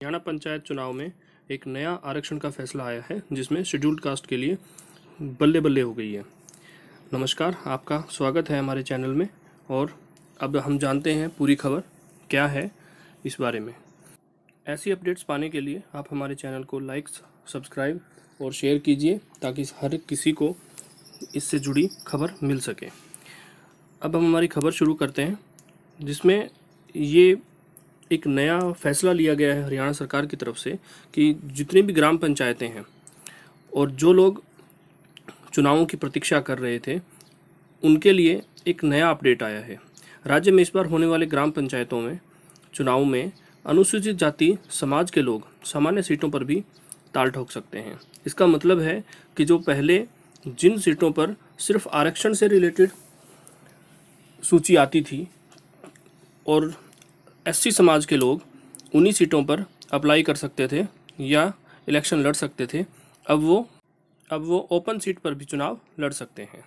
हरियाणा पंचायत चुनाव में एक नया आरक्षण का फैसला आया है जिसमें शेड्यूल्ड कास्ट के लिए बल्ले बल्ले हो गई है। नमस्कार, आपका स्वागत है हमारे चैनल में। और अब हम जानते हैं पूरी खबर क्या है इस बारे में। ऐसी अपडेट्स पाने के लिए आप हमारे चैनल को लाइक, सब्सक्राइब और शेयर कीजिए ताकि हर किसी को इससे जुड़ी खबर मिल सके। अब हम हमारी खबर शुरू करते हैं, जिसमें ये एक नया फैसला लिया गया है हरियाणा सरकार की तरफ से कि जितनी भी ग्राम पंचायतें हैं और जो लोग चुनावों की प्रतीक्षा कर रहे थे उनके लिए एक नया अपडेट आया है। राज्य में इस बार होने वाले ग्राम पंचायतों में चुनाव में अनुसूचित जाति समाज के लोग सामान्य सीटों पर भी ताल ठोक सकते हैं। इसका मतलब है कि जो पहले जिन सीटों पर सिर्फ आरक्षण से रिलेटेड सूची आती थी और एससी समाज के लोग उन्हीं सीटों पर अप्लाई कर सकते थे या इलेक्शन लड़ सकते थे, अब वो ओपन सीट पर भी चुनाव लड़ सकते हैं।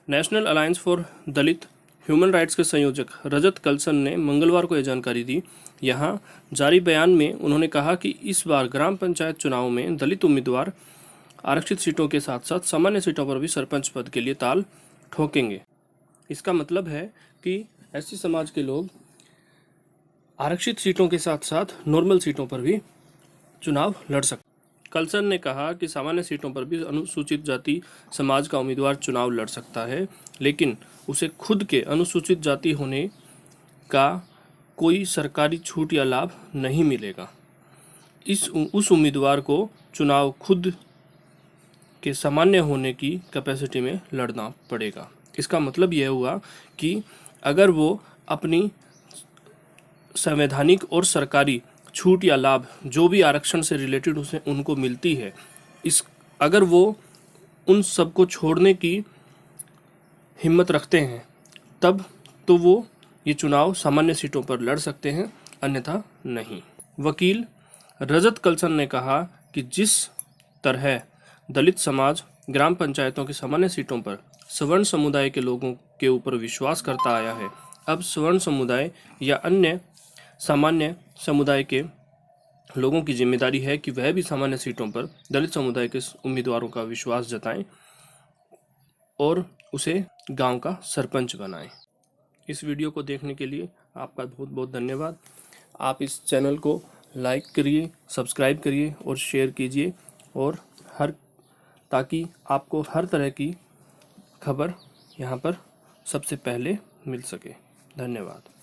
National alliance for Dalit human rights के संयोजक रजत कलसन ने मंगलवार को यह जानकारी दी। यहाँ जारी बयान में उन्होंने कहा कि इस बार ग्राम पंचायत चुनाव में दलित उम्मीदवार आरक्षित सीटों के साथ साथ सामान्य सीटों पर भी सरपंच पद के लिए ताल ठोकेंगे। इसका मतलब है कि एससी समाज के लोग आरक्षित सीटों के साथ साथ नॉर्मल सीटों पर भी चुनाव लड़ सकते। कलसन ने कहा कि सामान्य सीटों पर भी अनुसूचित जाति समाज का उम्मीदवार चुनाव लड़ सकता है, लेकिन उसे खुद के अनुसूचित जाति होने का कोई सरकारी छूट या लाभ नहीं मिलेगा। उस उम्मीदवार को चुनाव खुद के सामान्य होने की कैपेसिटी में लड़ना पड़ेगा। इसका मतलब यह हुआ कि अगर वो अपनी संवैधानिक और सरकारी छूट या लाभ जो भी आरक्षण से रिलेटेड उसे उनको मिलती है, अगर वो उन सबको छोड़ने की हिम्मत रखते हैं तब तो वो ये चुनाव सामान्य सीटों पर लड़ सकते हैं, अन्यथा नहीं। वकील रजत कलसन ने कहा कि जिस तरह दलित समाज ग्राम पंचायतों की सामान्य सीटों पर सवर्ण समुदाय के लोगों के ऊपर विश्वास करता आया है, अब सवर्ण समुदाय या अन्य सामान्य समुदाय के लोगों की जिम्मेदारी है कि वह भी सामान्य सीटों पर दलित समुदाय के उम्मीदवारों का विश्वास जताएं और उसे गांव का सरपंच बनाएं। इस वीडियो को देखने के लिए आपका बहुत बहुत धन्यवाद। आप इस चैनल को लाइक करिए, सब्सक्राइब करिए और शेयर कीजिए और ताकि आपको हर तरह की खबर यहाँ पर सबसे पहले मिल सके। धन्यवाद।